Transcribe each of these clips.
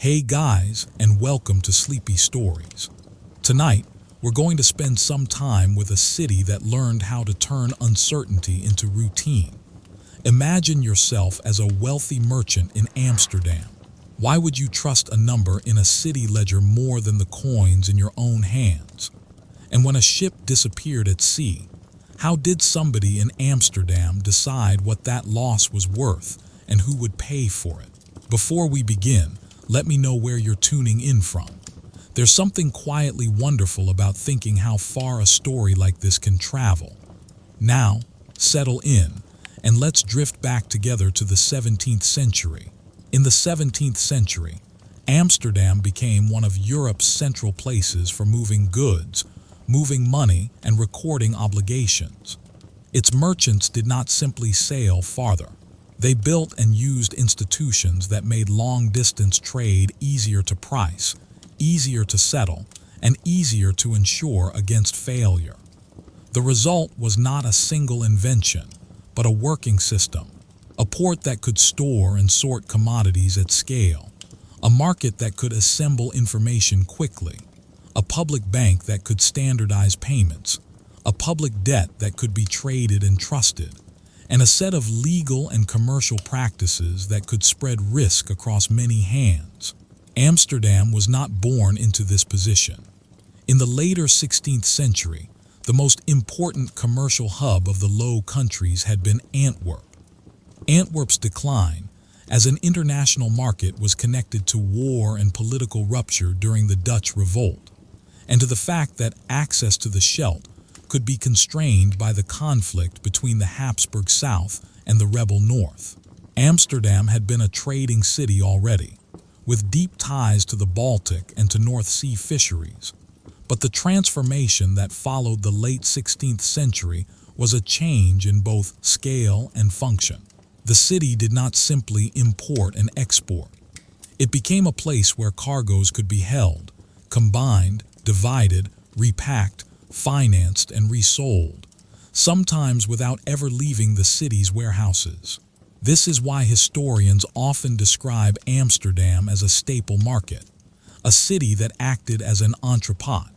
Hey guys, and welcome to Sleepy Stories. Tonight, we're going to spend some time with a city that learned how to turn uncertainty into routine. Imagine yourself as a wealthy merchant in Amsterdam. Why would you trust a number in a city ledger more than the coins in your own hands? And when a ship disappeared at sea, how did somebody in Amsterdam decide what that loss was worth and who would pay for it? Before we begin, let me know where you're tuning in from. There's something quietly wonderful about thinking how far a story like this can travel. Now, settle in, and let's drift back together to the 17th century. In the 17th century, Amsterdam became one of Europe's central places for moving goods, moving money, and recording obligations. Its merchants did not simply sail farther. They built and used institutions that made long-distance trade easier to price, easier to settle, and easier to insure against failure. The result was not a single invention, but a working system, a port that could store and sort commodities at scale, a market that could assemble information quickly, a public bank that could standardize payments, a public debt that could be traded and trusted, and a set of legal and commercial practices that could spread risk across many hands. Amsterdam was not born into this position. In the later 16th century, the most important commercial hub of the Low Countries had been Antwerp. Antwerp's decline as an international market was connected to war and political rupture during the Dutch Revolt, and to the fact that access to the Scheldt could be constrained by the conflict between the Habsburg South and the rebel North. Amsterdam had been a trading city already, with deep ties to the Baltic and to North Sea fisheries. But the transformation that followed the late 16th century was a change in both scale and function. The city did not simply import and export. It became a place where cargoes could be held, combined, divided, repacked, financed, and resold, sometimes without ever leaving the city's warehouses. This is why historians often describe Amsterdam as a staple market, a city that acted as an entrepot,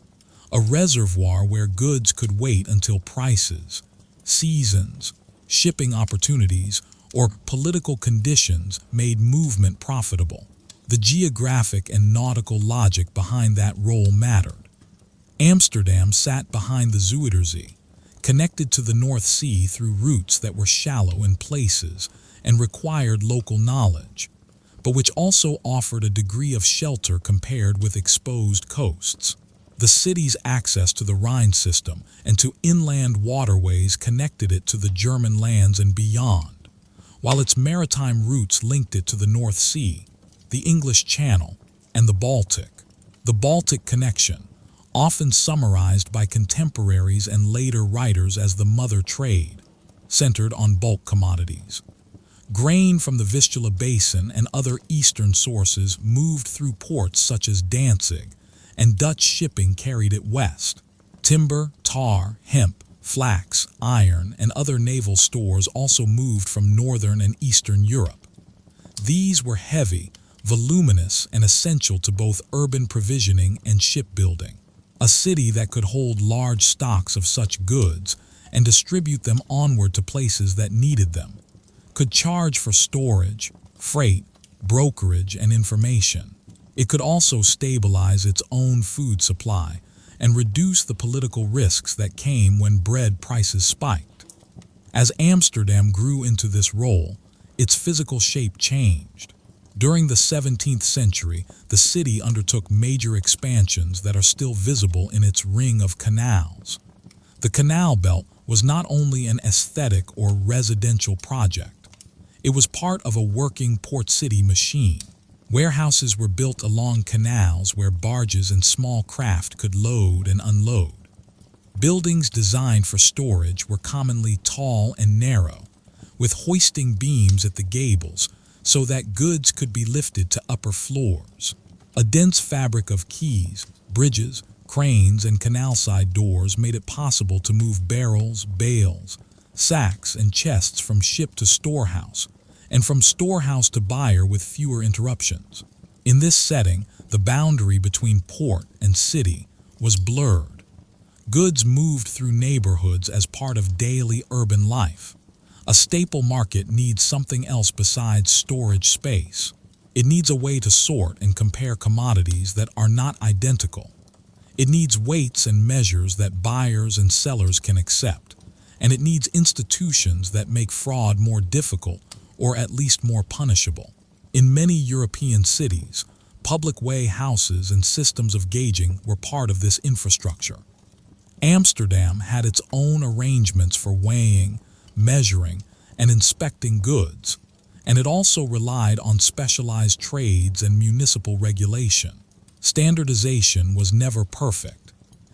a reservoir where goods could wait until prices, seasons, shipping opportunities, or political conditions made movement profitable. The geographic and nautical logic behind that role mattered. Amsterdam sat behind the Zuiderzee, connected to the North Sea through routes that were shallow in places and required local knowledge, but which also offered a degree of shelter compared with exposed coasts. The city's access to the Rhine system and to inland waterways connected it to the German lands and beyond, while its maritime routes linked it to the North Sea, the English Channel, and the Baltic. The Baltic connection, often summarized by contemporaries and later writers as the mother trade, centered on bulk commodities. Grain from the Vistula Basin and other eastern sources moved through ports such as Danzig, and Dutch shipping carried it west. Timber, tar, hemp, flax, iron, and other naval stores also moved from northern and eastern Europe. These were heavy, voluminous, and essential to both urban provisioning and shipbuilding. A city that could hold large stocks of such goods and distribute them onward to places that needed them, could charge for storage, freight, brokerage, and information. It could also stabilize its own food supply and reduce the political risks that came when bread prices spiked. As Amsterdam grew into this role, its physical shape changed. During the 17th century, the city undertook major expansions that are still visible in its ring of canals. The canal belt was not only an aesthetic or residential project. It was part of a working port city machine. Warehouses were built along canals where barges and small craft could load and unload. Buildings designed for storage were commonly tall and narrow, with hoisting beams at the gables, so that goods could be lifted to upper floors. A dense fabric of quays, bridges, cranes, and canal-side doors made it possible to move barrels, bales, sacks, and chests from ship to storehouse, and from storehouse to buyer with fewer interruptions. In this setting, the boundary between port and city was blurred. Goods moved through neighborhoods as part of daily urban life. A staple market needs something else besides storage space. It needs a way to sort and compare commodities that are not identical. It needs weights and measures that buyers and sellers can accept. And it needs institutions that make fraud more difficult or at least more punishable. In many European cities, public weigh houses and systems of gauging were part of this infrastructure. Amsterdam had its own arrangements for weighing, measuring, and inspecting goods, and it also relied on specialized trades and municipal regulation. Standardization was never perfect,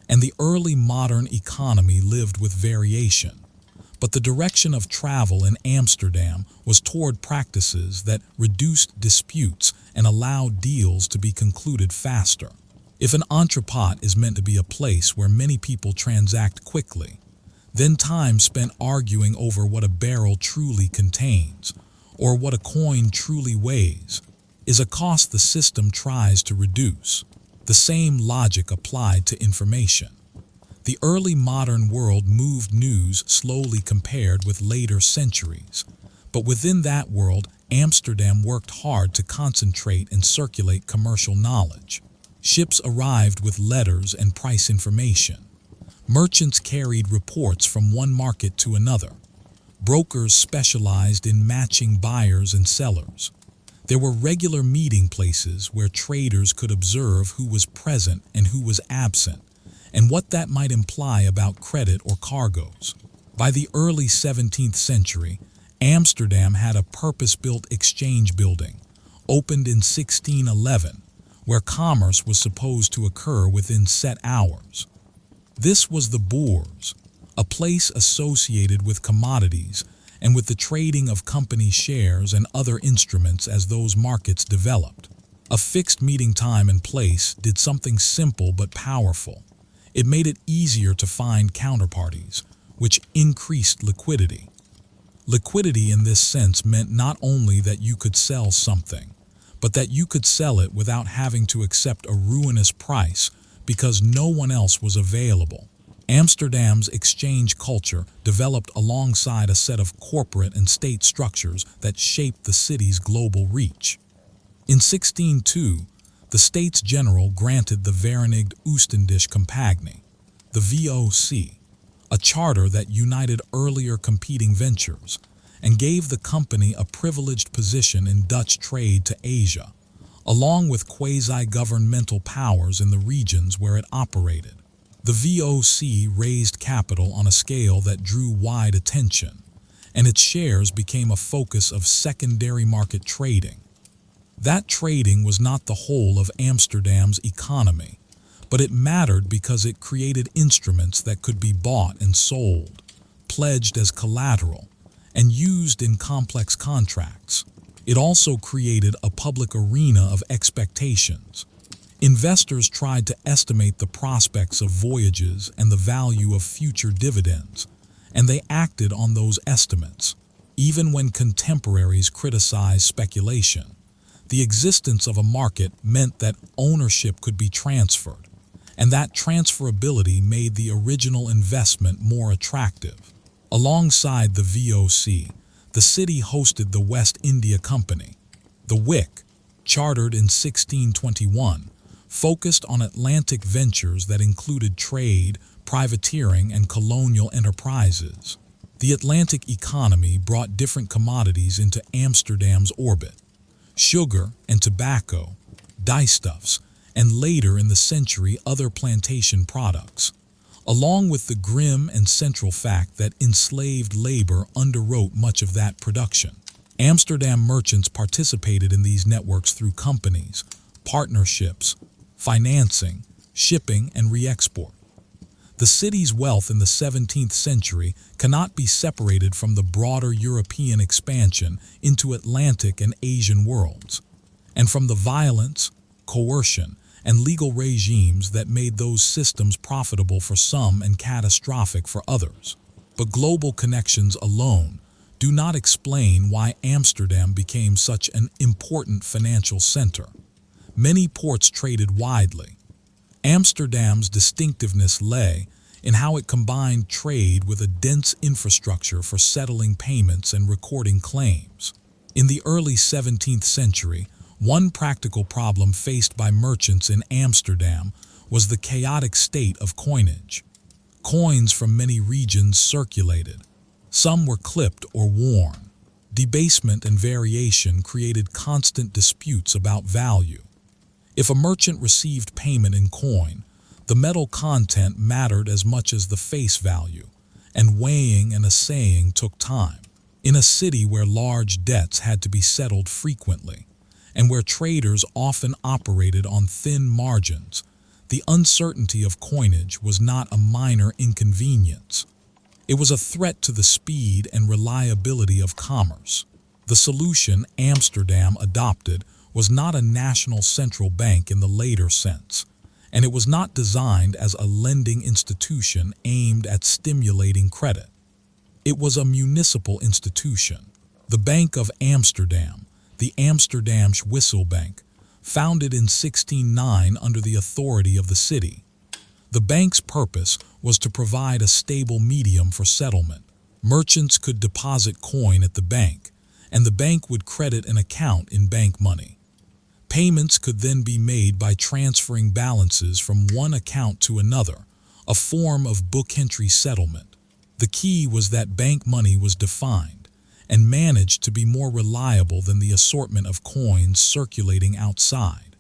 and the early modern economy lived with variation. But the direction of travel in Amsterdam was toward practices that reduced disputes and allowed deals to be concluded faster. If an entrepot is meant to be a place where many people transact quickly, then time spent arguing over what a barrel truly contains, or what a coin truly weighs, is a cost the system tries to reduce. The same logic applied to information. The early modern world moved news slowly compared with later centuries, but within that world, Amsterdam worked hard to concentrate and circulate commercial knowledge. Ships arrived with letters and price information. Merchants carried reports from one market to another. Brokers specialized in matching buyers and sellers. There were regular meeting places where traders could observe who was present and who was absent, and what that might imply about credit or cargoes. By the early 17th century, Amsterdam had a purpose-built exchange building, opened in 1611, where commerce was supposed to occur within set hours. This was the Beurs, a place associated with commodities and with the trading of company shares and other instruments as those markets developed. A fixed meeting time and place did something simple but powerful. It made it easier to find counterparties, which increased liquidity. Liquidity in this sense meant not only that you could sell something, but that you could sell it without having to accept a ruinous price because no one else was available. Amsterdam's exchange culture developed alongside a set of corporate and state structures that shaped the city's global reach. In 1602, the States General granted the Verenigde Oostindische Compagnie, the VOC, a charter that united earlier competing ventures and gave the company a privileged position in Dutch trade to Asia, along with quasi-governmental powers in the regions where it operated. The VOC raised capital on a scale that drew wide attention, and its shares became a focus of secondary market trading. That trading was not the whole of Amsterdam's economy, but it mattered because it created instruments that could be bought and sold, pledged as collateral, and used in complex contracts. It also created a public arena of expectations. Investors tried to estimate the prospects of voyages and the value of future dividends, and they acted on those estimates. Even when contemporaries criticized speculation, the existence of a market meant that ownership could be transferred, and that transferability made the original investment more attractive. Alongside the VOC, the city hosted the West India Company. The WIC, chartered in 1621, focused on Atlantic ventures that included trade, privateering, and colonial enterprises. The Atlantic economy brought different commodities into Amsterdam's orbit: sugar and tobacco, dyestuffs, and later in the century other plantation products, along with the grim and central fact that enslaved labor underwrote much of that production. Amsterdam merchants participated in these networks through companies, partnerships, financing, shipping, and re-export. The city's wealth in the 17th century cannot be separated from the broader European expansion into Atlantic and Asian worlds, and from the violence, coercion, and legal regimes that made those systems profitable for some and catastrophic for others. But global connections alone do not explain why Amsterdam became such an important financial center. Many ports traded widely. Amsterdam's distinctiveness lay in how it combined trade with a dense infrastructure for settling payments and recording claims. In the early 17th century, one practical problem faced by merchants in Amsterdam was the chaotic state of coinage. Coins from many regions circulated. Some were clipped or worn. Debasement and variation created constant disputes about value. If a merchant received payment in coin, the metal content mattered as much as the face value, and weighing and assaying took time. In a city where large debts had to be settled frequently, and where traders often operated on thin margins, the uncertainty of coinage was not a minor inconvenience. It was a threat to the speed and reliability of commerce. The solution Amsterdam adopted was not a national central bank in the later sense, and it was not designed as a lending institution aimed at stimulating credit. It was a municipal institution. The Bank of Amsterdam, the Amsterdamse Wisselbank, founded in 1609 under the authority of the city. The bank's purpose was to provide a stable medium for settlement. Merchants could deposit coin at the bank, and the bank would credit an account in bank money. Payments could then be made by transferring balances from one account to another, a form of book entry settlement. The key was that bank money was defined and managed to be more reliable than the assortment of coins circulating outside.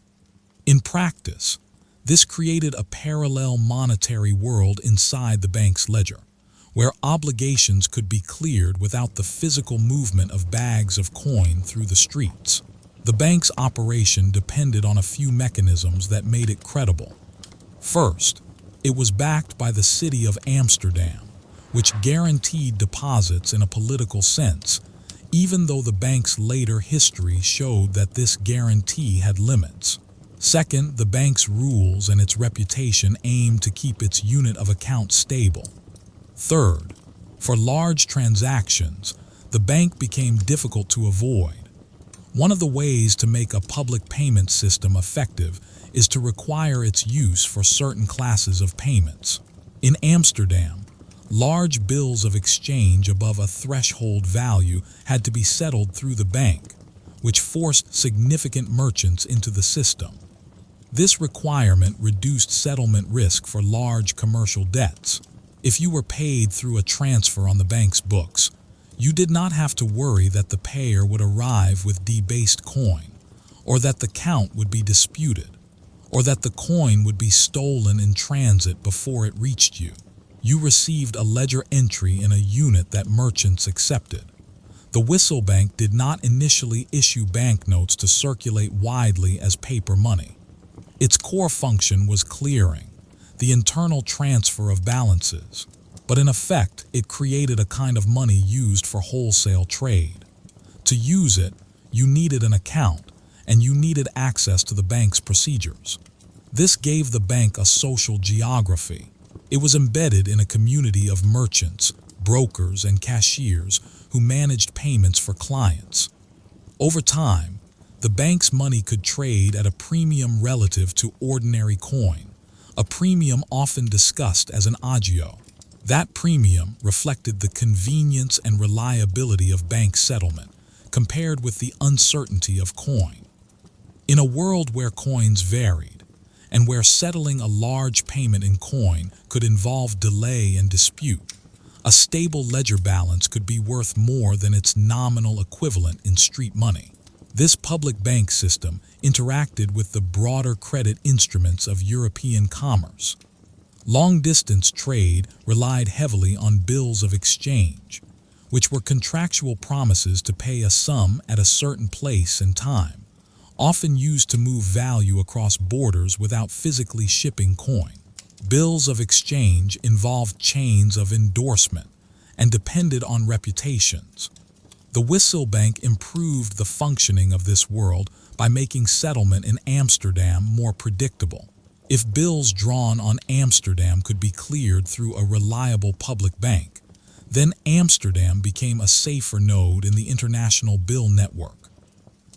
In practice, this created a parallel monetary world inside the bank's ledger, where obligations could be cleared without the physical movement of bags of coin through the streets. The bank's operation depended on a few mechanisms that made it credible. First, it was backed by the city of Amsterdam, which guaranteed deposits in a political sense, even though the bank's later history showed that this guarantee had limits. Second, the bank's rules and its reputation aimed to keep its unit of account stable. Third, for large transactions, the bank became difficult to avoid. One of the ways to make a public payment system effective is to require its use for certain classes of payments. In Amsterdam, large bills of exchange above a threshold value had to be settled through the bank, which forced significant merchants into the system. This requirement reduced settlement risk for large commercial debts. If you were paid through a transfer on the bank's books, you did not have to worry that the payer would arrive with debased coin, or that the count would be disputed, or that the coin would be stolen in transit before it reached you. You received a ledger entry in a unit that merchants accepted. The Wisselbank did not initially issue banknotes to circulate widely as paper money. Its core function was clearing, the internal transfer of balances. But in effect, it created a kind of money used for wholesale trade. To use it, you needed an account, and you needed access to the bank's procedures. This gave the bank a social geography. It was embedded in a community of merchants, brokers, and cashiers who managed payments for clients. Over time, the bank's money could trade at a premium relative to ordinary coin, a premium often discussed as an agio. That premium reflected the convenience and reliability of bank settlement, compared with the uncertainty of coin. In a world where coins varied, and where settling a large payment in coin could involve delay and dispute, a stable ledger balance could be worth more than its nominal equivalent in street money. This public bank system interacted with the broader credit instruments of European commerce. Long-distance trade relied heavily on bills of exchange, which were contractual promises to pay a sum at a certain place and time, often used to move value across borders without physically shipping coin. Bills of exchange involved chains of endorsement and depended on reputations. The Wisselbank improved the functioning of this world by making settlement in Amsterdam more predictable. If bills drawn on Amsterdam could be cleared through a reliable public bank, then Amsterdam became a safer node in the international bill network.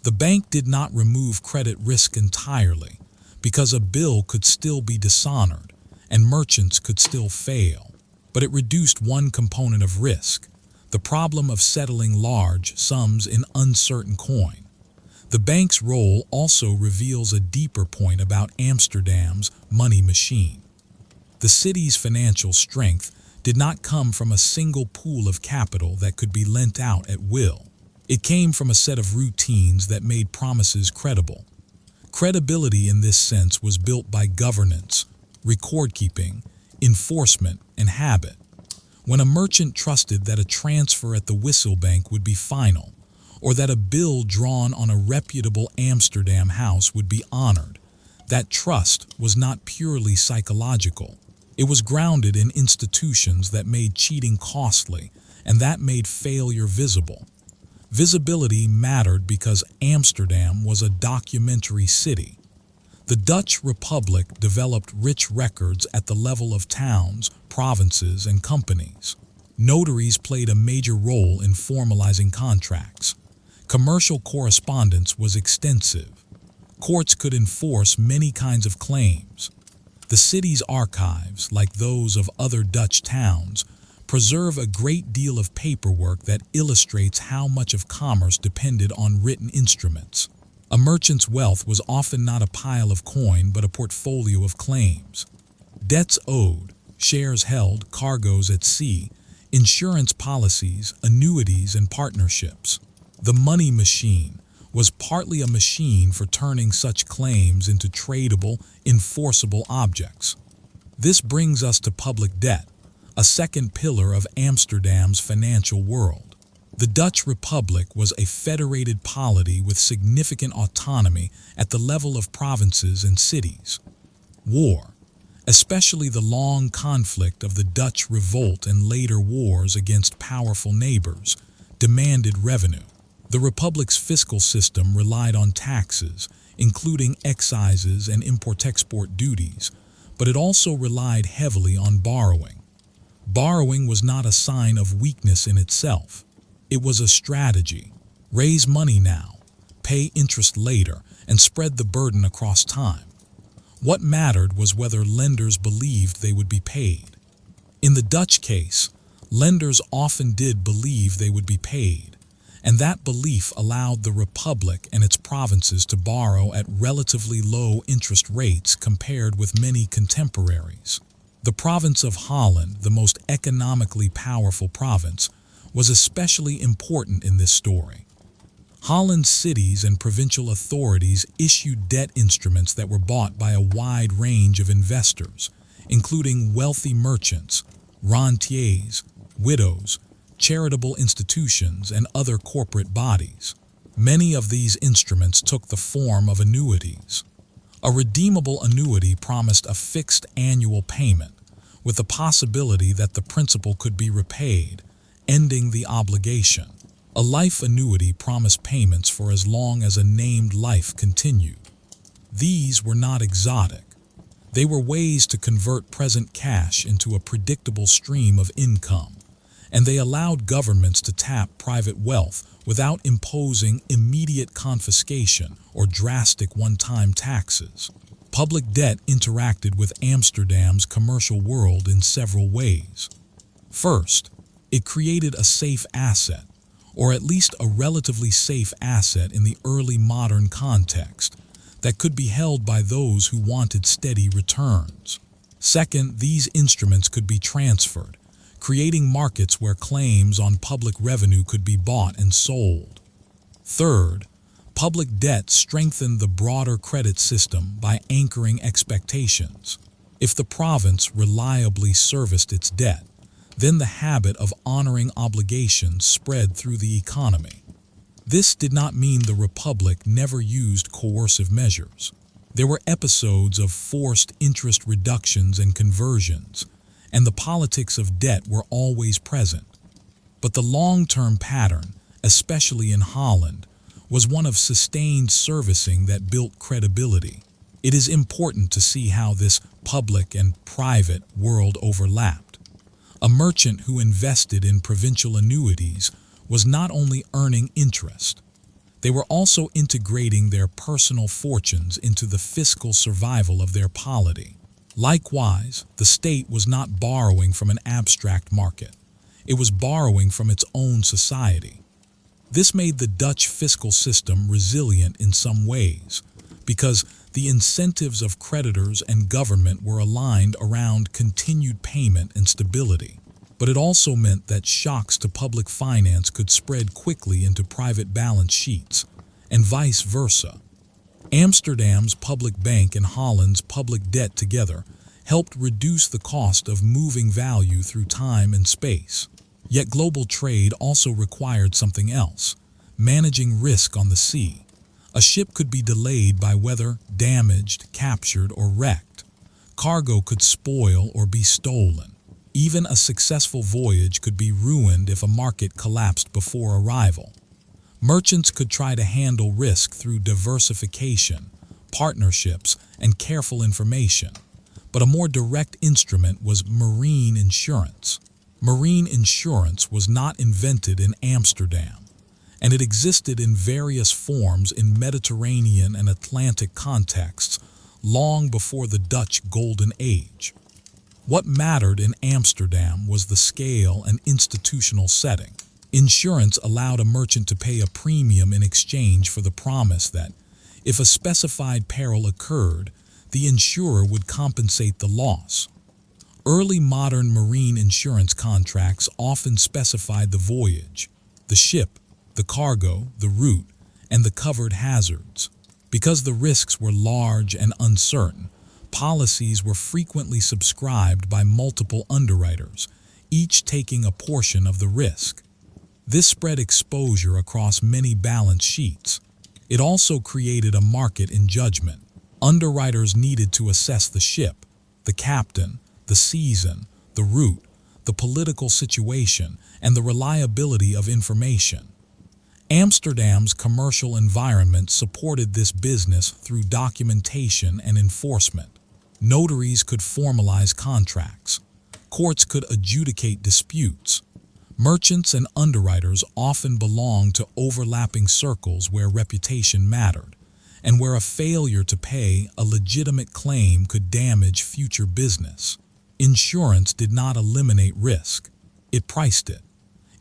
The bank did not remove credit risk entirely, because a bill could still be dishonored and merchants could still fail, but it reduced one component of risk, the problem of settling large sums in uncertain coin. The bank's role also reveals a deeper point about Amsterdam's money machine. The city's financial strength did not come from a single pool of capital that could be lent out at will. It came from a set of routines that made promises credible. Credibility in this sense was built by governance, record-keeping, enforcement, and habit. When a merchant trusted that a transfer at the Wisselbank would be final, or that a bill drawn on a reputable Amsterdam house would be honored, that trust was not purely psychological. It was grounded in institutions that made cheating costly and that made failure visible. Visibility mattered because Amsterdam was a documentary city. The Dutch Republic developed rich records at the level of towns, provinces, and companies. Notaries played a major role in formalizing contracts. Commercial correspondence was extensive. Courts could enforce many kinds of claims. The city's archives, like those of other Dutch towns, preserve a great deal of paperwork that illustrates how much of commerce depended on written instruments. A merchant's wealth was often not a pile of coin but a portfolio of claims. Debts owed, shares held, cargoes at sea, insurance policies, annuities, and partnerships. The money machine was partly a machine for turning such claims into tradable, enforceable objects. This brings us to public debt, a second pillar of Amsterdam's financial world. The Dutch Republic was a federated polity with significant autonomy at the level of provinces and cities. War, especially the long conflict of the Dutch Revolt and later wars against powerful neighbors, demanded revenue. The Republic's fiscal system relied on taxes, including excises and import-export duties, but it also relied heavily on borrowing. Borrowing was not a sign of weakness in itself. It was a strategy. Raise money now, pay interest later, and spread the burden across time. What mattered was whether lenders believed they would be paid. In the Dutch case, lenders often did believe they would be paid, and that belief allowed the Republic and its provinces to borrow at relatively low interest rates compared with many contemporaries. The province of Holland, the most economically powerful province, was especially important in this story. Holland's cities and provincial authorities issued debt instruments that were bought by a wide range of investors, including wealthy merchants, rentiers, widows, charitable institutions, and other corporate bodies. Many of these instruments took the form of annuities. A redeemable annuity promised a fixed annual payment, with the possibility that the principal could be repaid, ending the obligation. A life annuity promised payments for as long as a named life continued. These were not exotic. They were ways to convert present cash into a predictable stream of income, and they allowed governments to tap private wealth without imposing immediate confiscation or drastic one-time taxes. Public debt interacted with Amsterdam's commercial world in several ways. First, it created a safe asset, or at least a relatively safe asset in the early modern context, that could be held by those who wanted steady returns. Second, these instruments could be transferred, creating markets where claims on public revenue could be bought and sold. Third, public debt strengthened the broader credit system by anchoring expectations. If the province reliably serviced its debt, then the habit of honoring obligations spread through the economy. This did not mean the Republic never used coercive measures. There were episodes of forced interest reductions and conversions, and the politics of debt were always present. But the long-term pattern, especially in Holland, was one of sustained servicing that built credibility. It is important to see how this public and private world overlapped. A merchant who invested in provincial annuities was not only earning interest. They were also integrating their personal fortunes into the fiscal survival of their polity. Likewise, the state was not borrowing from an abstract market. It was borrowing from its own society. This made the Dutch fiscal system resilient in some ways, because the incentives of creditors and government were aligned around continued payment and stability. But it also meant that shocks to public finance could spread quickly into private balance sheets, and vice versa. Amsterdam's public bank and Holland's public debt together helped reduce the cost of moving value through time and space. Yet global trade also required something else: managing risk on the sea. A ship could be delayed by weather, damaged, captured, or wrecked. Cargo could spoil or be stolen. Even a successful voyage could be ruined if a market collapsed before arrival. Merchants could try to handle risk through diversification, partnerships, and careful information. But a more direct instrument was marine insurance. Marine insurance was not invented in Amsterdam, and it existed in various forms in Mediterranean and Atlantic contexts long before the Dutch Golden Age. What mattered in Amsterdam was the scale and institutional setting. Insurance allowed a merchant to pay a premium in exchange for the promise that, if a specified peril occurred, the insurer would compensate the loss. Early modern marine insurance contracts often specified the voyage, the ship, the cargo, the route, and the covered hazards. Because the risks were large and uncertain, policies were frequently subscribed by multiple underwriters, each taking a portion of the risk. This spread exposure across many balance sheets. It also created a market in judgment. Underwriters needed to assess the ship, the captain, the season, the route, the political situation, and the reliability of information. Amsterdam's commercial environment supported this business through documentation and enforcement. Notaries could formalize contracts. Courts could adjudicate disputes. Merchants and underwriters often belonged to overlapping circles where reputation mattered, and where a failure to pay a legitimate claim could damage future business. Insurance did not eliminate risk. It priced it.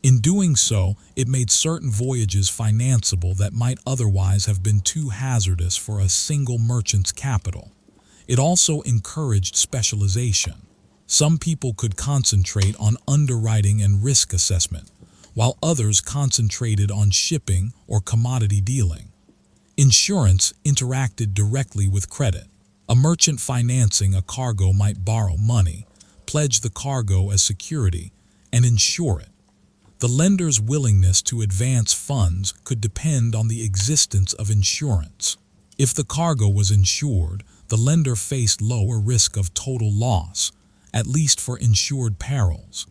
In doing so, it made certain voyages financeable that might otherwise have been too hazardous for a single merchant's capital. It also encouraged specialization. Some people could concentrate on underwriting and risk assessment, while others concentrated on shipping or commodity dealing. Insurance interacted directly with credit. A merchant financing a cargo might borrow money, pledge the cargo as security, and insure it. The lender's willingness to advance funds could depend on the existence of insurance. If the cargo was insured, the lender faced lower risk of total loss, at least for insured perils.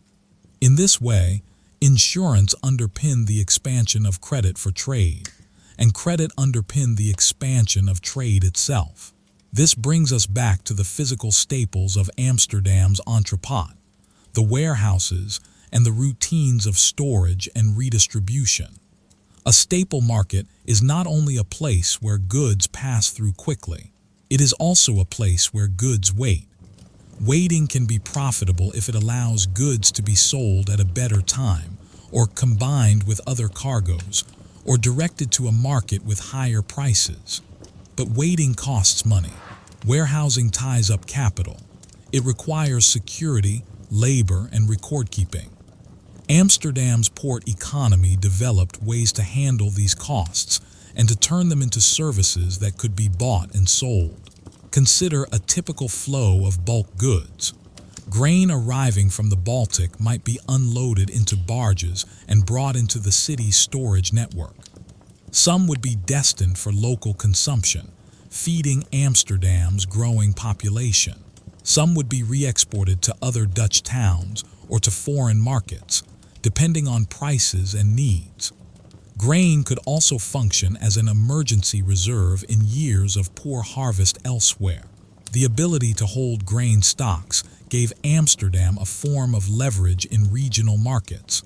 In this way, insurance underpinned the expansion of credit for trade, and credit underpinned the expansion of trade itself. This brings us back to the physical staples of Amsterdam's entrepot, the warehouses, and the routines of storage and redistribution. A staple market is not only a place where goods pass through quickly, it is also a place where goods wait. Waiting can be profitable if it allows goods to be sold at a better time, or combined with other cargoes, or directed to a market with higher prices. But waiting costs money. Warehousing ties up capital. It requires security, labor, and record-keeping. Amsterdam's port economy developed ways to handle these costs and to turn them into services that could be bought and sold. Consider a typical flow of bulk goods. Grain arriving from the Baltic might be unloaded into barges and brought into the city's storage network. Some would be destined for local consumption, feeding Amsterdam's growing population. Some would be re-exported to other Dutch towns or to foreign markets, depending on prices and needs. Grain could also function as an emergency reserve in years of poor harvest elsewhere. The ability to hold grain stocks gave Amsterdam a form of leverage in regional markets,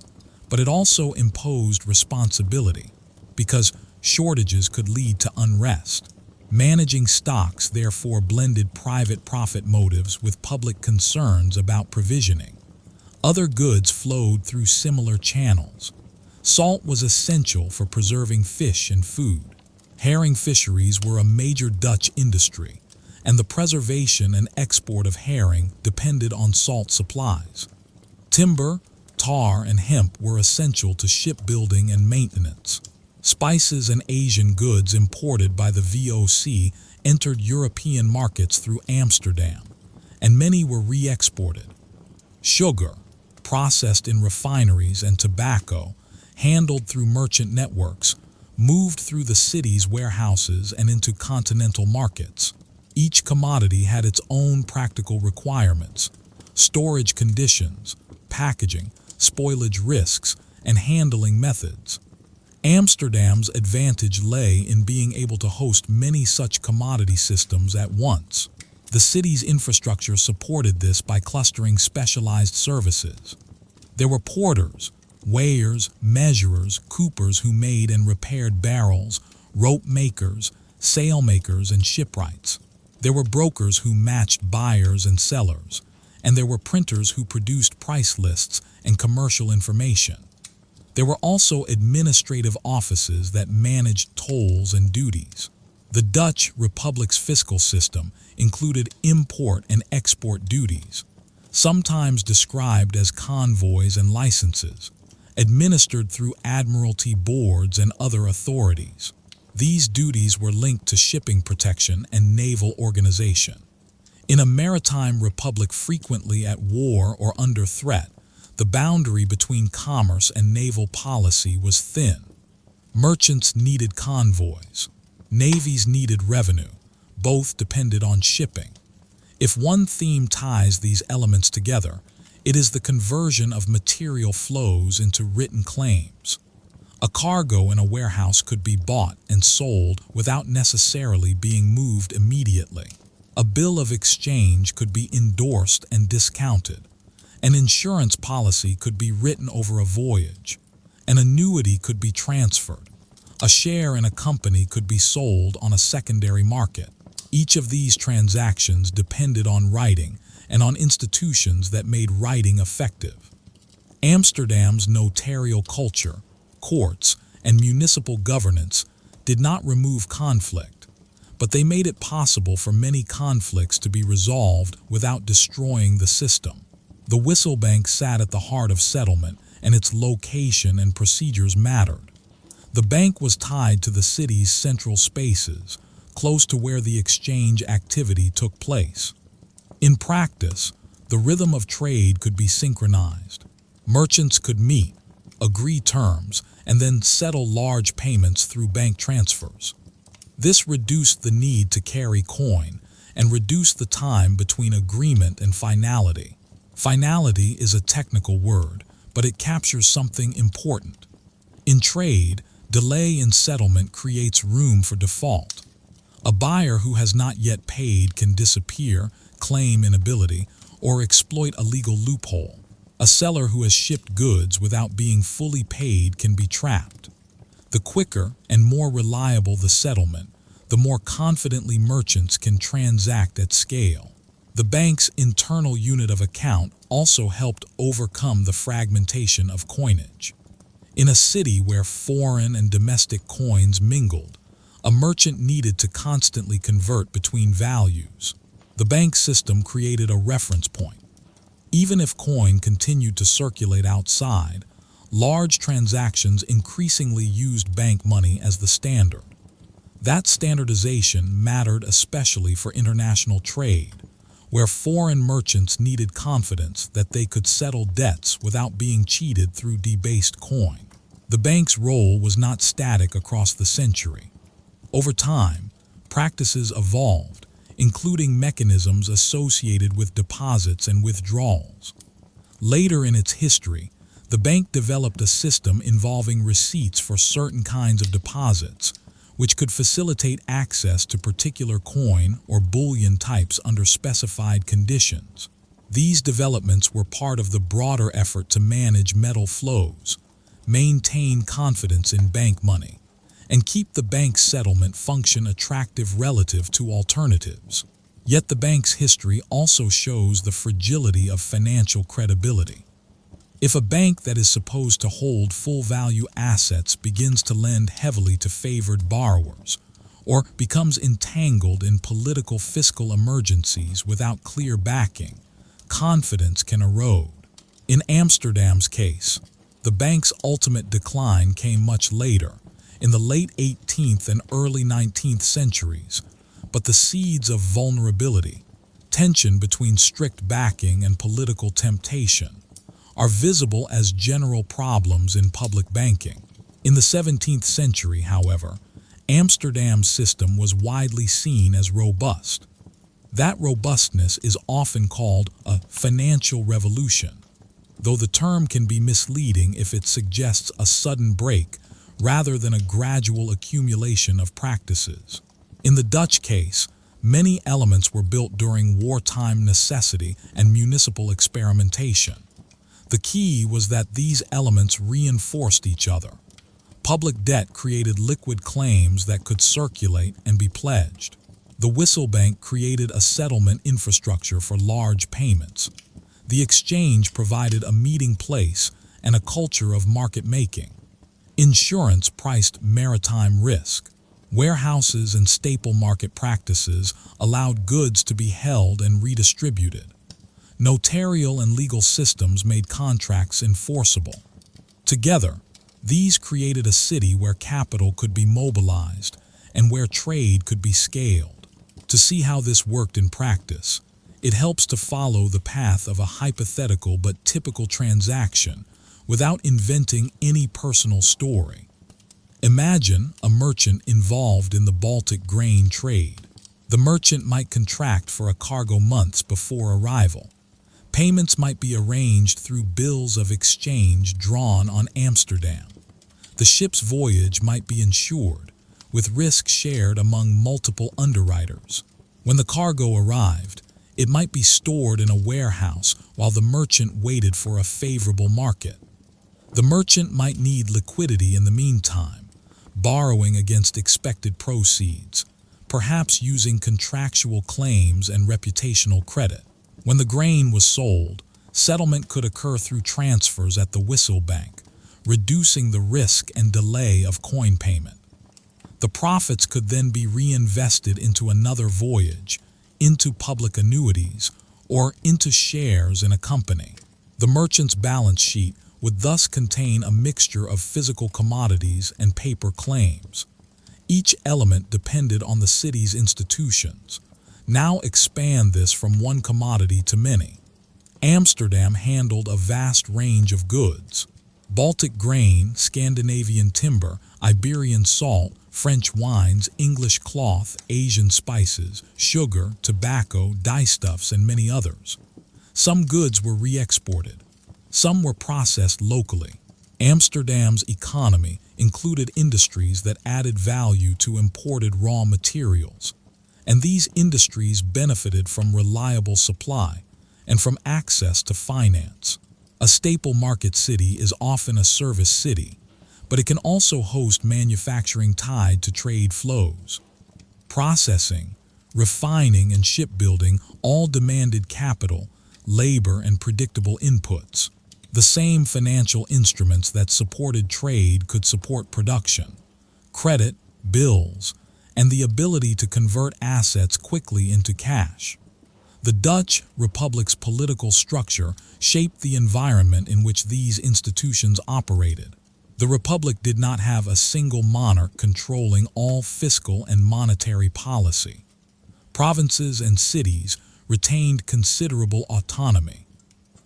but it also imposed responsibility, because shortages could lead to unrest. Managing stocks therefore blended private profit motives with public concerns about provisioning. Other goods flowed through similar channels. Salt was essential for preserving fish and food. Herring fisheries were a major Dutch industry, and the preservation and export of herring depended on salt supplies. Timber, tar, and hemp were essential to shipbuilding and maintenance. Spices and Asian goods imported by the VOC entered European markets through Amsterdam, and many were re-exported. Sugar, processed in refineries, and tobacco, handled through merchant networks, moved through the city's warehouses and into continental markets. Each commodity had its own practical requirements: storage conditions, packaging, spoilage risks, and handling methods. Amsterdam's advantage lay in being able to host many such commodity systems at once. The city's infrastructure supported this by clustering specialized services. There were porters, weighers, measurers, coopers who made and repaired barrels, rope makers, sail makers, and shipwrights. There were brokers who matched buyers and sellers, and there were printers who produced price lists and commercial information. There were also administrative offices that managed tolls and duties. The Dutch Republic's fiscal system included import and export duties, sometimes described as convoys and licenses, administered through admiralty boards and other authorities. These duties were linked to shipping protection and naval organization. In a maritime republic frequently at war or under threat, the boundary between commerce and naval policy was thin. Merchants needed convoys. Navies needed revenue. Both depended on shipping. If one theme ties these elements together, it is the conversion of material flows into written claims. A cargo in a warehouse could be bought and sold without necessarily being moved immediately. A bill of exchange could be endorsed and discounted. An insurance policy could be written over a voyage. An annuity could be transferred. A share in a company could be sold on a secondary market. Each of these transactions depended on writing and on institutions that made writing effective. Amsterdam's notarial culture, courts, and municipal governance did not remove conflict, but they made it possible for many conflicts to be resolved without destroying the system. The Wisselbank sat at the heart of settlement, and its location and procedures mattered. The bank was tied to the city's central spaces, close to where the exchange activity took place. In practice, the rhythm of trade could be synchronized. Merchants could meet, agree terms, and then settle large payments through bank transfers. This reduced the need to carry coin and reduced the time between agreement and finality. Finality is a technical word, but it captures something important. In trade, delay in settlement creates room for default. A buyer who has not yet paid can disappear, claim inability, or exploit a legal loophole. A seller who has shipped goods without being fully paid can be trapped. The quicker and more reliable the settlement, the more confidently merchants can transact at scale. The bank's internal unit of account also helped overcome the fragmentation of coinage. In a city where foreign and domestic coins mingled, a merchant needed to constantly convert between values. The bank system created a reference point. Even if coin continued to circulate outside, large transactions increasingly used bank money as the standard. That standardization mattered especially for international trade, where foreign merchants needed confidence that they could settle debts without being cheated through debased coin. The bank's role was not static across the century. Over time, practices evolved, including mechanisms associated with deposits and withdrawals. Later in its history, the bank developed a system involving receipts for certain kinds of deposits, which could facilitate access to particular coin or bullion types under specified conditions. These developments were part of the broader effort to manage metal flows, maintain confidence in bank money, and keep the bank's settlement function attractive relative to alternatives. Yet the bank's history also shows the fragility of financial credibility. If a bank that is supposed to hold full-value assets begins to lend heavily to favored borrowers, or becomes entangled in political fiscal emergencies without clear backing, confidence can erode. In Amsterdam's case, the bank's ultimate decline came much later, in the late 18th and early 19th centuries, but the seeds of vulnerability, tension between strict backing and political temptation, are visible as general problems in public banking. In the 17th century, however, Amsterdam's system was widely seen as robust. That robustness is often called a financial revolution, though the term can be misleading if it suggests a sudden break rather than a gradual accumulation of practices. In the Dutch case, many elements were built during wartime necessity and municipal experimentation. The key was that these elements reinforced each other. Public debt created liquid claims that could circulate and be pledged. The Wisselbank created a settlement infrastructure for large payments. The exchange provided a meeting place and a culture of market making. Insurance priced maritime risk. Warehouses and staple market practices allowed goods to be held and redistributed. Notarial and legal systems made contracts enforceable. Together, these created a city where capital could be mobilized and where trade could be scaled. To see how this worked in practice, it helps to follow the path of a hypothetical but typical transaction without inventing any personal story. Imagine a merchant involved in the Baltic grain trade. The merchant might contract for a cargo months before arrival. Payments might be arranged through bills of exchange drawn on Amsterdam. The ship's voyage might be insured, with risk shared among multiple underwriters. When the cargo arrived, it might be stored in a warehouse while the merchant waited for a favorable market. The merchant might need liquidity in the meantime, borrowing against expected proceeds, perhaps using contractual claims and reputational credit. When the grain was sold, settlement could occur through transfers at the Wisselbank, reducing the risk and delay of coin payment. The profits could then be reinvested into another voyage, into public annuities, or into shares in a company. The merchant's balance sheet would thus contain a mixture of physical commodities and paper claims. Each element depended on the city's institutions. Now expand this from one commodity to many. Amsterdam handled a vast range of goods. Baltic grain, Scandinavian timber, Iberian salt, French wines, English cloth, Asian spices, sugar, tobacco, dyestuffs, and many others. Some goods were re-exported. Some were processed locally. Amsterdam's economy included industries that added value to imported raw materials, and these industries benefited from reliable supply and from access to finance. A staple market city is often a service city, but it can also host manufacturing tied to trade flows. Processing, refining, and shipbuilding all demanded capital, labor, and predictable inputs. The same financial instruments that supported trade could support production, credit, bills, and the ability to convert assets quickly into cash. The Dutch Republic's political structure shaped the environment in which these institutions operated. The Republic did not have a single monarch controlling all fiscal and monetary policy. Provinces and cities retained considerable autonomy.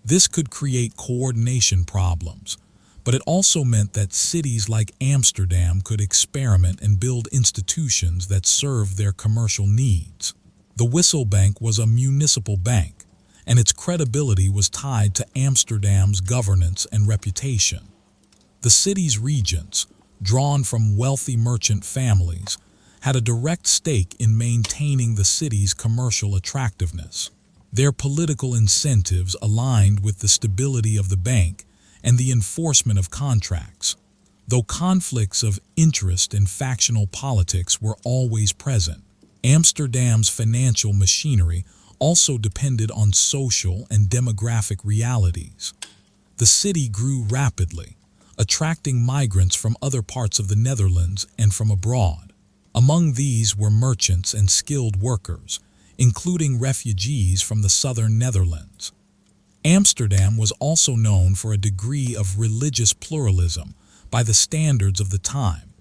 This could create coordination problems, but it also meant that cities like Amsterdam could experiment and build institutions that served their commercial needs. The Wisselbank was a municipal bank, and its credibility was tied to Amsterdam's governance and reputation. The city's regents, drawn from wealthy merchant families, had a direct stake in maintaining the city's commercial attractiveness. Their political incentives aligned with the stability of the bank and the enforcement of contracts. Though conflicts of interest and factional politics were always present, Amsterdam's financial machinery also depended on social and demographic realities. The city grew rapidly, attracting migrants from other parts of the Netherlands and from abroad. Among these were merchants and skilled workers, including refugees from the southern Netherlands. Amsterdam was also known for a degree of religious pluralism by the standards of the time,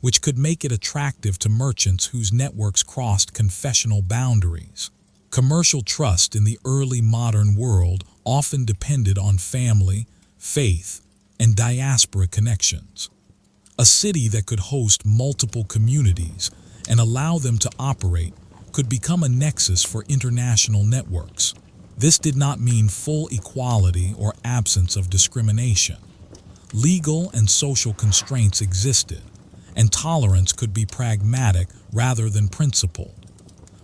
which could make it attractive to merchants whose networks crossed confessional boundaries. Commercial trust in the early modern world often depended on family, faith, and diaspora connections. A city that could host multiple communities and allow them to operate could become a nexus for international networks. This did not mean full equality or absence of discrimination. Legal and social constraints existed, and tolerance could be pragmatic rather than principled.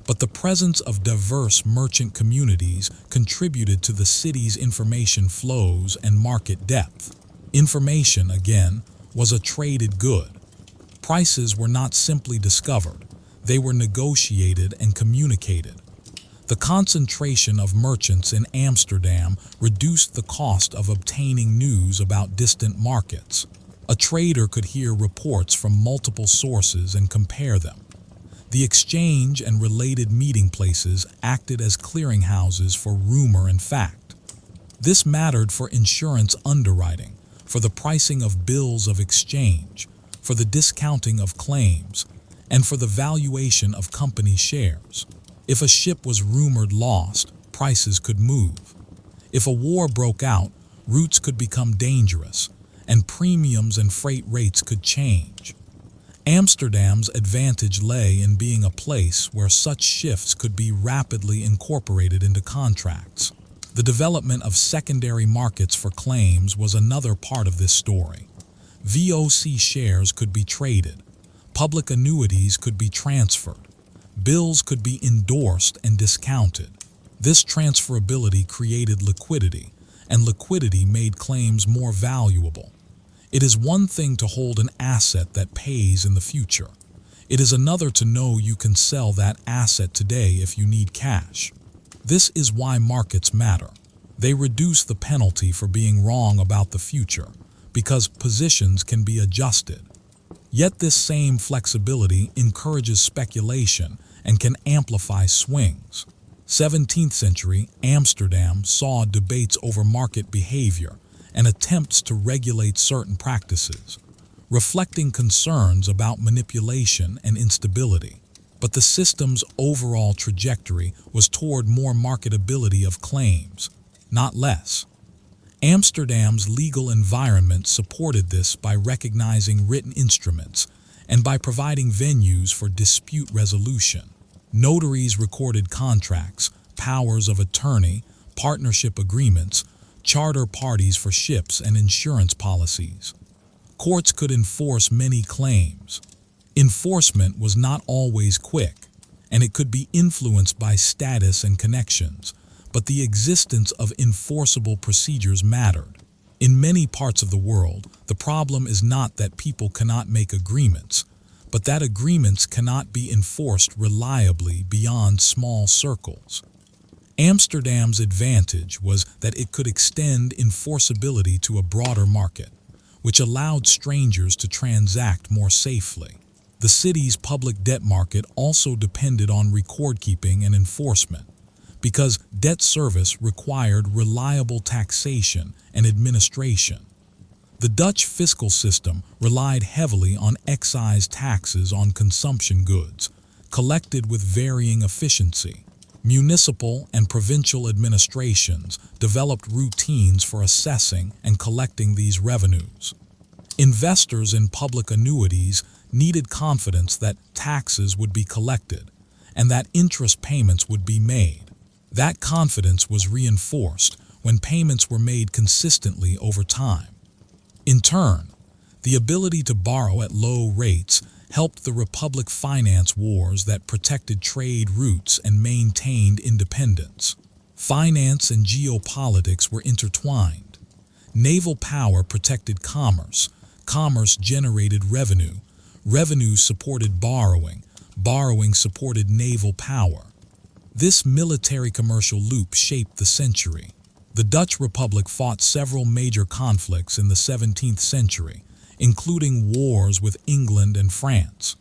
But the presence of diverse merchant communities contributed to the city's information flows and market depth. Information, again, was a traded good. Prices were not simply discovered, they were negotiated and communicated. The concentration of merchants in Amsterdam reduced the cost of obtaining news about distant markets. A trader could hear reports from multiple sources and compare them. The exchange and related meeting places acted as clearinghouses for rumor and fact. This mattered for insurance underwriting, for the pricing of bills of exchange, for the discounting of claims, and for the valuation of company shares. If a ship was rumored lost, prices could move. If a war broke out, routes could become dangerous, and premiums and freight rates could change. Amsterdam's advantage lay in being a place where such shifts could be rapidly incorporated into contracts. The development of secondary markets for claims was another part of this story. VOC shares could be traded, public annuities could be transferred, bills could be endorsed and discounted. This transferability created liquidity, and liquidity made claims more valuable. It is one thing to hold an asset that pays in the future. It is another to know you can sell that asset today if you need cash. This is why markets matter. They reduce the penalty for being wrong about the future, because positions can be adjusted. Yet this same flexibility encourages speculation and can amplify swings. 17th century Amsterdam saw debates over market behavior and attempts to regulate certain practices, reflecting concerns about manipulation and instability. But the system's overall trajectory was toward more marketability of claims, not less. Amsterdam's legal environment supported this by recognizing written instruments and by providing venues for dispute resolution. Notaries recorded contracts, powers of attorney, partnership agreements, charter parties for ships, and insurance policies. Courts could enforce many claims. Enforcement was not always quick, and it could be influenced by status and connections, but the existence of enforceable procedures mattered. In many parts of the world, the problem is not that people cannot make agreements, but that agreements cannot be enforced reliably beyond small circles. Amsterdam's advantage was that it could extend enforceability to a broader market, which allowed strangers to transact more safely. The city's public debt market also depended on record-keeping and enforcement, because debt service required reliable taxation and administration. The Dutch fiscal system relied heavily on excise taxes on consumption goods, collected with varying efficiency. Municipal and provincial administrations developed routines for assessing and collecting these revenues. Investors in public annuities needed confidence that taxes would be collected and that interest payments would be made. That confidence was reinforced when payments were made consistently over time. In turn, the ability to borrow at low rates helped the Republic finance wars that protected trade routes and maintained independence. Finance and geopolitics were intertwined. Naval power protected commerce, Commerce generated revenue. Revenue supported borrowing. Borrowing supported naval power. This military-commercial loop shaped the century. The Dutch Republic fought several major conflicts in the 17th century, including wars with England and France.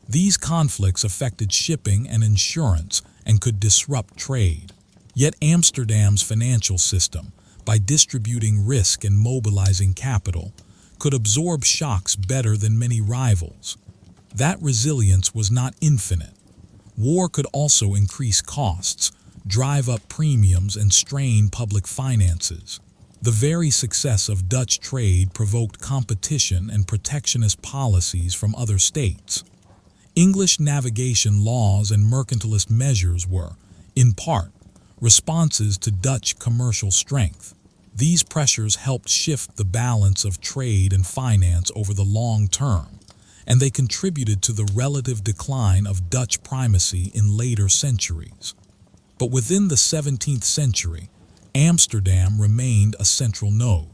These conflicts affected shipping and insurance and could disrupt trade. Yet Amsterdam's financial system, by distributing risk and mobilizing capital, could absorb shocks better than many rivals. That resilience was not infinite. War could also increase costs, drive up premiums, and strain public finances. The very success of Dutch trade provoked competition and protectionist policies from other states. English navigation laws and mercantilist measures were, in part, responses to Dutch commercial strength. These pressures helped shift the balance of trade and finance over the long term, and they contributed to the relative decline of Dutch primacy in later centuries. But within the 17th century, Amsterdam remained a central node.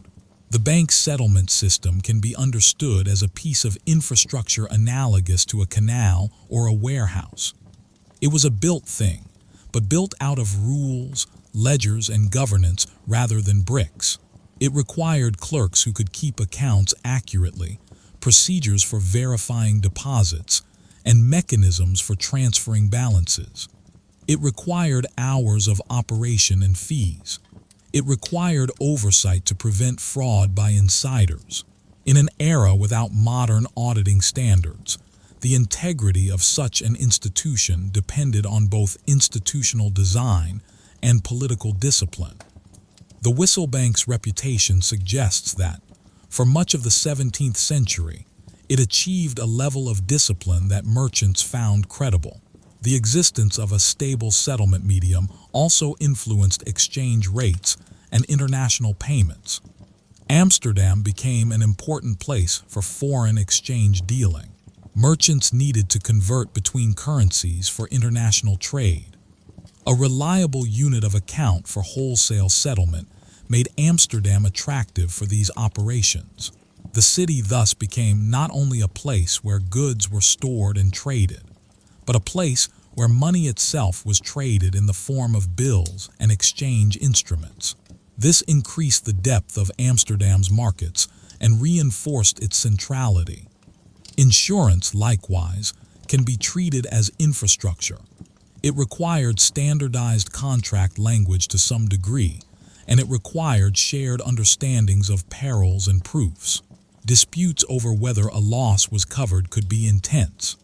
The bank settlement system can be understood as a piece of infrastructure analogous to a canal or a warehouse. It was a built thing, but built out of rules, ledgers, and governance rather than bricks. It required clerks who could keep accounts accurately, procedures for verifying deposits, and mechanisms for transferring balances. It required hours of operation and fees. It required oversight to prevent fraud by insiders. In an era without modern auditing standards, the integrity of such an institution depended on both institutional design and political discipline. The Wisselbank's reputation suggests that, for much of the 17th century, it achieved a level of discipline that merchants found credible. The existence of a stable settlement medium also influenced exchange rates and international payments. Amsterdam became an important place for foreign exchange dealing. Merchants needed to convert between currencies for international trade. A reliable unit of account for wholesale settlement made Amsterdam attractive for these operations. The city thus became not only a place where goods were stored and traded, but a place where money itself was traded in the form of bills and exchange instruments. This increased the depth of Amsterdam's markets and reinforced its centrality. Insurance, likewise, can be treated as infrastructure. It required standardized contract language to some degree, and it required shared understandings of perils and proofs. Disputes over whether a loss was covered could be intense.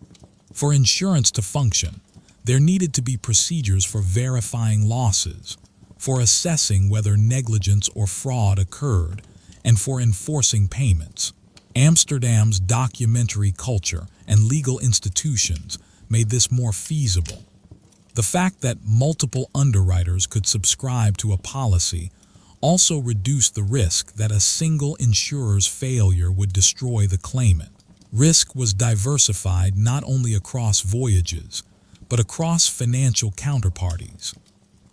For insurance to function, there needed to be procedures for verifying losses, for assessing whether negligence or fraud occurred, and for enforcing payments. Amsterdam's documentary culture and legal institutions made this more feasible. The fact that multiple underwriters could subscribe to a policy also reduced the risk that a single insurer's failure would destroy the claimant. Risk was diversified not only across voyages, but across financial counterparties.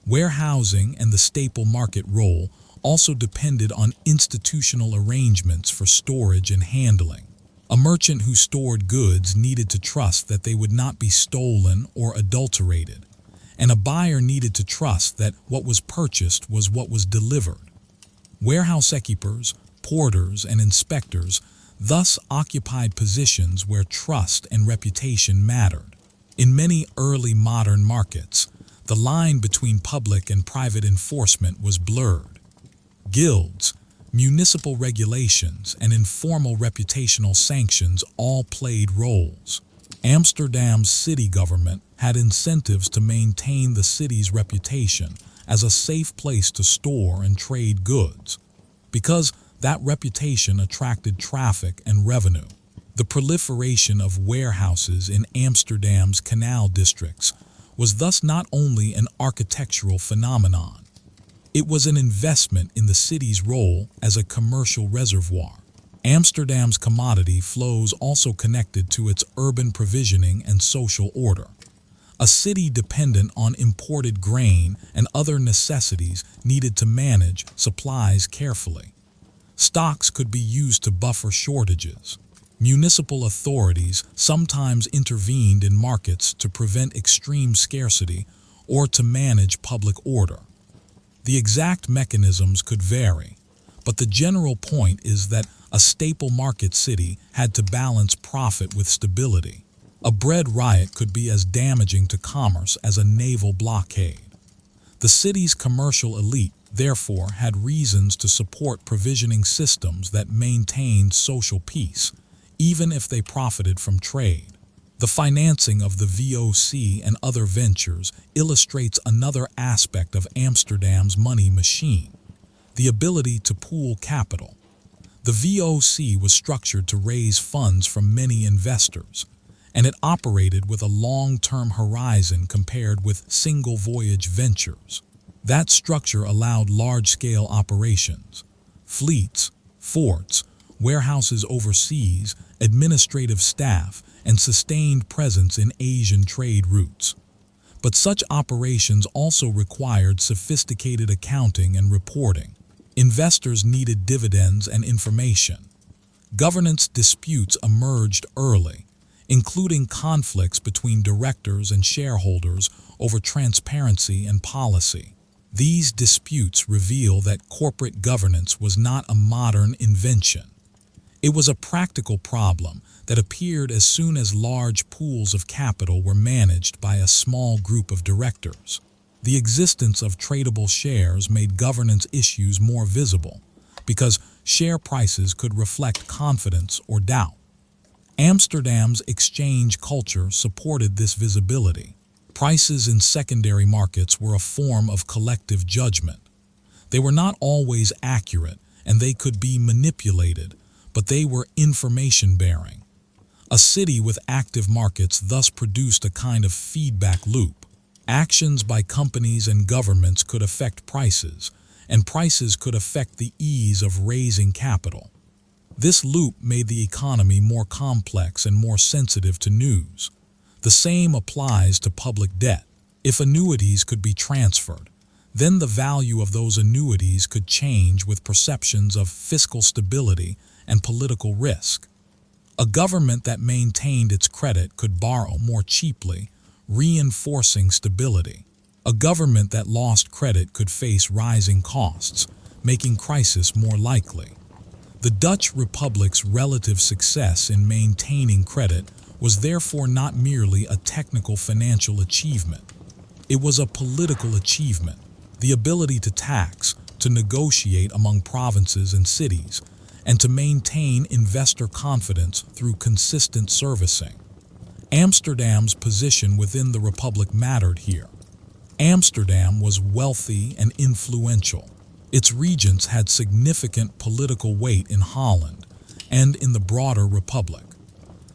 Warehousing and the staple market role also depended on institutional arrangements for storage and handling. A merchant who stored goods needed to trust that they would not be stolen or adulterated, and a buyer needed to trust that what was purchased was what was delivered. Warehouse keepers, porters, and inspectors thus occupied positions where trust and reputation mattered. In many early modern markets, the line between public and private enforcement was blurred. Guilds, municipal regulations, and informal reputational sanctions all played roles. Amsterdam's city government had incentives to maintain the city's reputation as a safe place to store and trade goods, because that reputation attracted traffic and revenue. The proliferation of warehouses in Amsterdam's canal districts was thus not only an architectural phenomenon, it was an investment in the city's role as a commercial reservoir. Amsterdam's commodity flows also connected to its urban provisioning and social order. A city dependent on imported grain and other necessities needed to manage supplies carefully. Stocks could be used to buffer shortages. Municipal authorities sometimes intervened in markets to prevent extreme scarcity or to manage public order. The exact mechanisms could vary, but the general point is that a staple market city had to balance profit with stability. A bread riot could be as damaging to commerce as a naval blockade. The city's commercial elite, therefore, had reasons to support provisioning systems that maintained social peace, even if they profited from trade. The financing of the VOC and other ventures illustrates another aspect of Amsterdam's money machine, the ability to pool capital. The VOC was structured to raise funds from many investors, and it operated with a long-term horizon compared with single-voyage ventures. That structure allowed large-scale operations, fleets, forts, warehouses overseas, administrative staff, and sustained presence in Asian trade routes. But such operations also required sophisticated accounting and reporting. Investors needed dividends and information. Governance disputes emerged early, including conflicts between directors and shareholders over transparency and policy. These disputes reveal that corporate governance was not a modern invention. It was a practical problem that appeared as soon as large pools of capital were managed by a small group of directors. The existence of tradable shares made governance issues more visible because share prices could reflect confidence or doubt. Amsterdam's exchange culture supported this visibility. Prices in secondary markets were a form of collective judgment. They were not always accurate and they could be manipulated, but they were information-bearing. A city with active markets thus produced a kind of feedback loop. Actions by companies and governments could affect prices, and prices could affect the ease of raising capital. This loop made the economy more complex and more sensitive to news. The same applies to public debt. If annuities could be transferred, then the value of those annuities could change with perceptions of fiscal stability and political risk. A government that maintained its credit could borrow more cheaply, reinforcing stability. A government that lost credit could face rising costs, making crisis more likely. The Dutch Republic's relative success in maintaining credit was therefore not merely a technical financial achievement. It was a political achievement. The ability to tax, to negotiate among provinces and cities, and to maintain investor confidence through consistent servicing. Amsterdam's position within the Republic mattered here. Amsterdam was wealthy and influential. Its regents had significant political weight in Holland and in the broader Republic.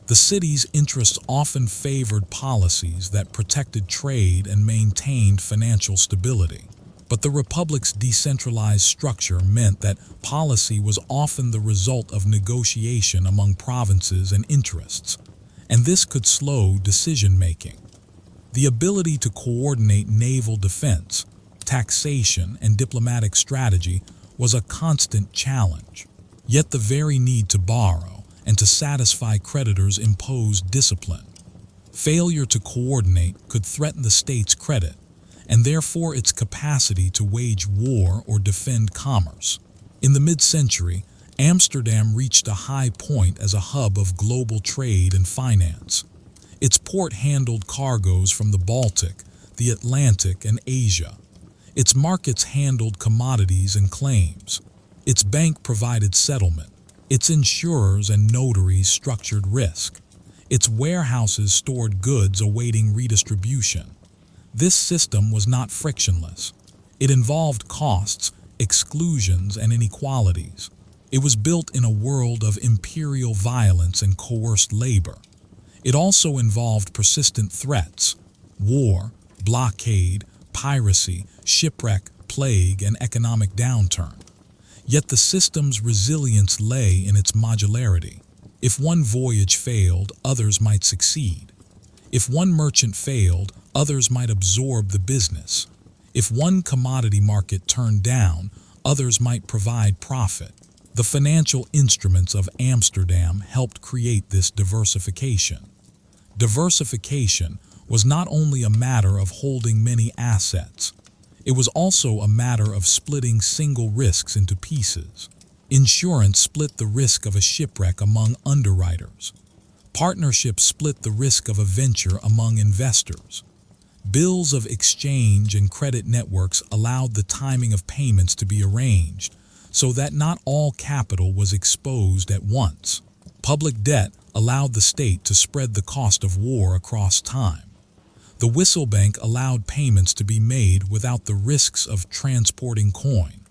The city's interests often favored policies that protected trade and maintained financial stability. But the Republic's decentralized structure meant that policy was often the result of negotiation among provinces and interests, and this could slow decision-making. The ability to coordinate naval defense, taxation, and diplomatic strategy was a constant challenge. Yet the very need to borrow and to satisfy creditors imposed discipline. Failure to coordinate could threaten the state's credit, and therefore its capacity to wage war or defend commerce. In the mid-century, Amsterdam reached a high point as a hub of global trade and finance. Its port handled cargoes from the Baltic, the Atlantic, and Asia. Its markets handled commodities and claims. Its bank provided settlement. Its insurers and notaries structured risk. Its warehouses stored goods awaiting redistribution. This system was not frictionless. It involved costs, exclusions, and inequalities. It was built in a world of imperial violence and coerced labor. It also involved persistent threats: war, blockade, piracy, shipwreck, plague, and economic downturn. Yet the system's resilience lay in its modularity. If one voyage failed, others might succeed. If one merchant failed, others might absorb the business. If one commodity market turned down, others might provide profit. The financial instruments of Amsterdam helped create this diversification. Diversification was not only a matter of holding many assets, it was also a matter of splitting single risks into pieces. Insurance split the risk of a shipwreck among underwriters. Partnerships split the risk of a venture among investors. Bills of exchange and credit networks allowed the timing of payments to be arranged so that not all capital was exposed at once. Public debt allowed the state to spread the cost of war across time. The Wisselbank allowed payments to be made without the risks of transporting coin.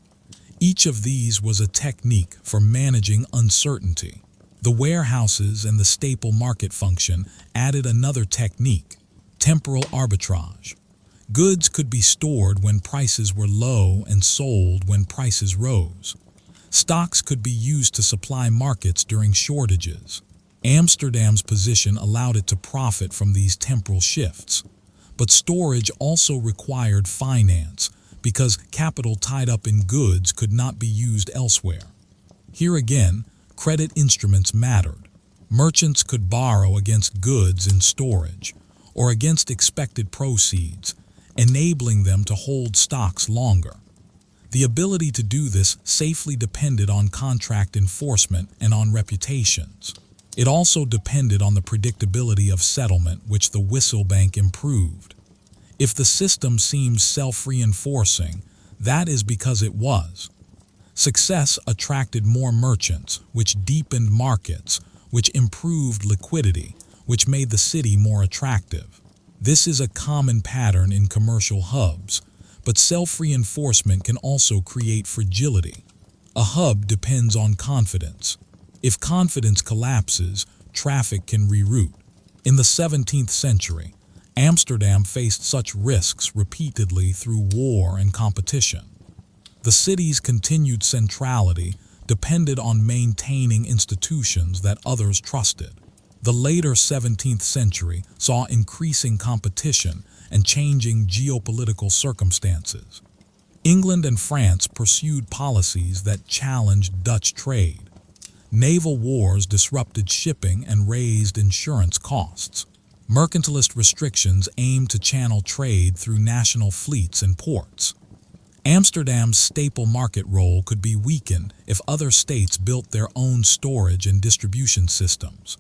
Each of these was a technique for managing uncertainty. The warehouses and the staple market function added another technique: temporal arbitrage. Goods could be stored when prices were low and sold when prices rose. Stocks could be used to supply markets during shortages. Amsterdam's position allowed it to profit from these temporal shifts. But storage also required finance, because capital tied up in goods could not be used elsewhere. Here again, credit instruments mattered. Merchants could borrow against goods in storage, or against expected proceeds, enabling them to hold stocks longer. The ability to do this safely depended on contract enforcement and on reputations. It also depended on the predictability of settlement, which the Wisselbank improved. If the system seems self-reinforcing, that is because it was. Success attracted more merchants, which deepened markets, which improved liquidity, which made the city more attractive. This is a common pattern in commercial hubs, but self-reinforcement can also create fragility. A hub depends on confidence. If confidence collapses, traffic can reroute. In the 17th century, Amsterdam faced such risks repeatedly through war and competition. The city's continued centrality depended on maintaining institutions that others trusted. The later 17th century saw increasing competition and changing geopolitical circumstances. England and France pursued policies that challenged Dutch trade. Naval wars disrupted shipping and raised insurance costs. Mercantilist restrictions aimed to channel trade through national fleets and ports. Amsterdam's staple market role could be weakened if other states built their own storage and distribution systems,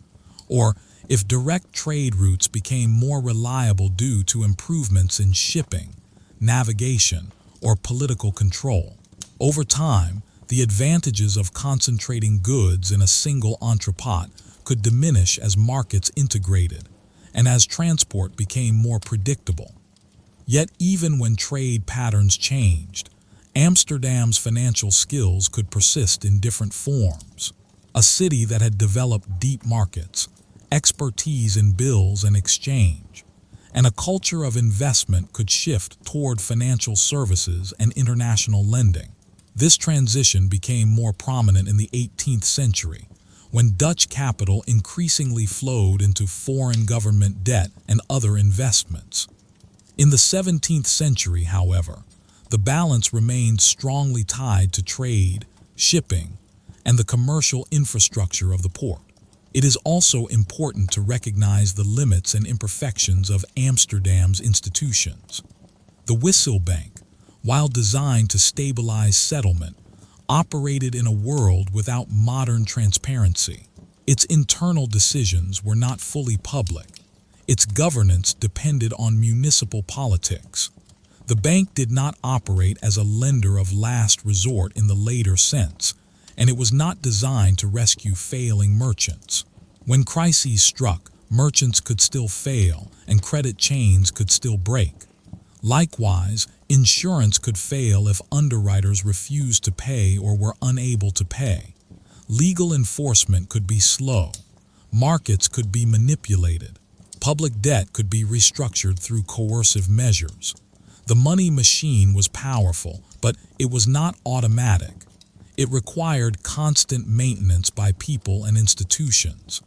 or if direct trade routes became more reliable due to improvements in shipping, navigation, or political control. Over time, the advantages of concentrating goods in a single entrepôt could diminish as markets integrated and as transport became more predictable. Yet even when trade patterns changed, Amsterdam's financial skills could persist in different forms. A city that had developed deep markets, expertise in bills and exchange, and a culture of investment could shift toward financial services and international lending. This transition became more prominent in the 18th century, when Dutch capital increasingly flowed into foreign government debt and other investments. In the 17th century, however, the balance remained strongly tied to trade, shipping, and the commercial infrastructure of the port. It is also important to recognize the limits and imperfections of Amsterdam's institutions. The Wisselbank, while designed to stabilize settlement, operated in a world without modern transparency. Its internal decisions were not fully public. Its governance depended on municipal politics. The bank did not operate as a lender of last resort in the later sense, and it was not designed to rescue failing merchants. When crises struck, merchants could still fail and credit chains could still break. Likewise, insurance could fail if underwriters refused to pay or were unable to pay. Legal enforcement could be slow. Markets could be manipulated. Public debt could be restructured through coercive measures. The money machine was powerful, but it was not automatic. It required constant maintenance by people and institutions.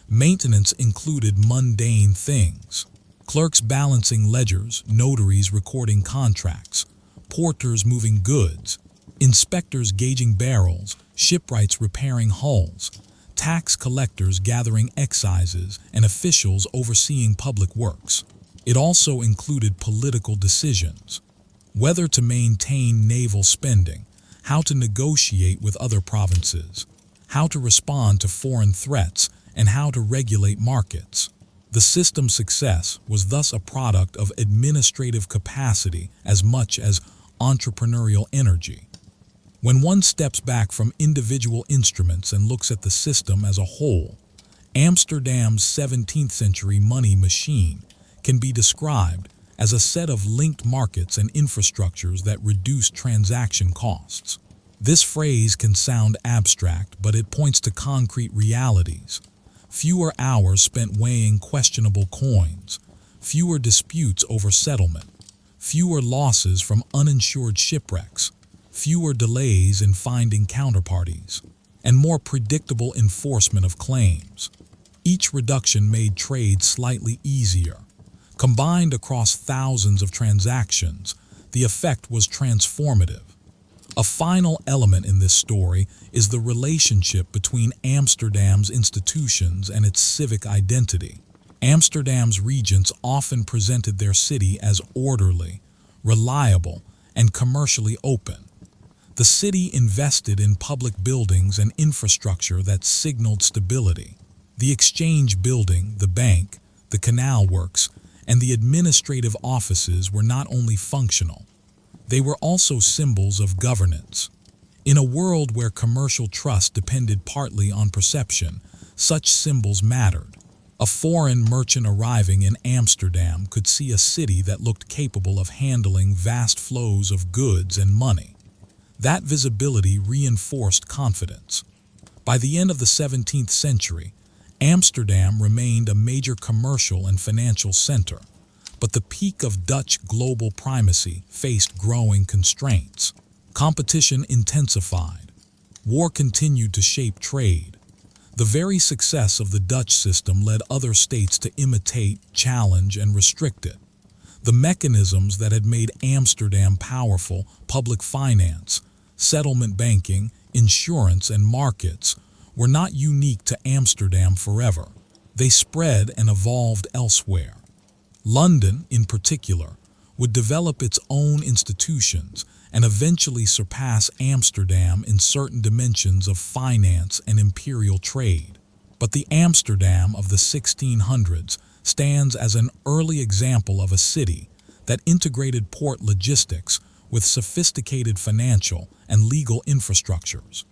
Maintenance included mundane things: clerks balancing ledgers, notaries recording contracts, porters moving goods. inspectors gauging barrels, shipwrights repairing hulls, tax collectors gathering excises, and officials overseeing public works. It also included political decisions, whether to maintain naval spending, how to negotiate with other provinces, how to respond to foreign threats, and how to regulate markets. The system's success was thus a product of administrative capacity as much as entrepreneurial energy. When one steps back from individual instruments and looks at the system as a whole, Amsterdam's 17th century money machine can be described as a set of linked markets and infrastructures that reduce transaction costs. This phrase can sound abstract, but it points to concrete realities. Fewer hours spent weighing questionable coins, fewer disputes over settlement, fewer losses from uninsured shipwrecks, fewer delays in finding counterparties, and more predictable enforcement of claims. Each reduction made trade slightly easier. Combined across thousands of transactions, the effect was transformative. A final element in this story is the relationship between Amsterdam's institutions and its civic identity. Amsterdam's regents often presented their city as orderly, reliable, and commercially open. The city invested in public buildings and infrastructure that signaled stability. The exchange building, the bank, the canal works, and the administrative offices were not only functional, they were also symbols of governance. In a world where commercial trust depended partly on perception, such symbols mattered. A foreign merchant arriving in Amsterdam could see a city that looked capable of handling vast flows of goods and money. That visibility reinforced confidence. By the end of the 17th century, Amsterdam remained a major commercial and financial center, but the peak of Dutch global primacy faced growing constraints. Competition intensified. War continued to shape trade. The very success of the Dutch system led other states to imitate, challenge, and restrict it. The mechanisms that had made Amsterdam powerful, public finance, settlement banking, insurance, and markets, were not unique to Amsterdam forever. They spread and evolved elsewhere. London, in particular, would develop its own institutions and eventually surpass Amsterdam in certain dimensions of finance and imperial trade. But the Amsterdam of the 1600s stands as an early example of a city that integrated port logistics with sophisticated financial and legal infrastructures,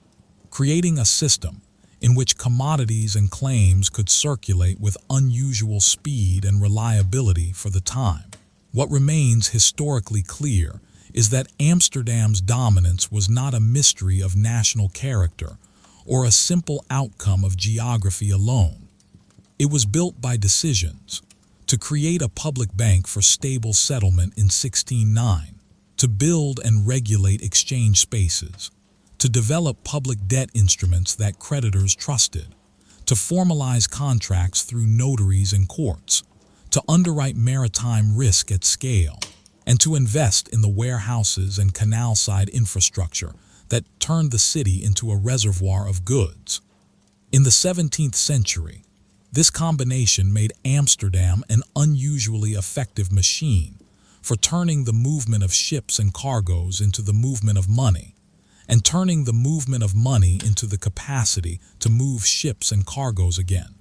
creating a system in which commodities and claims could circulate with unusual speed and reliability for the time. What remains historically clear is that Amsterdam's dominance was not a mystery of national character or a simple outcome of geography alone. It was built by decisions: to create a public bank for stable settlement in 1609, to build and regulate exchange spaces, to develop public debt instruments that creditors trusted, to formalize contracts through notaries and courts, to underwrite maritime risk at scale, and to invest in the warehouses and canal-side infrastructure that turned the city into a reservoir of goods. In the 17th century, this combination made Amsterdam an unusually effective machine for turning the movement of ships and cargoes into the movement of money, and turning the movement of money into the capacity to move ships and cargoes again.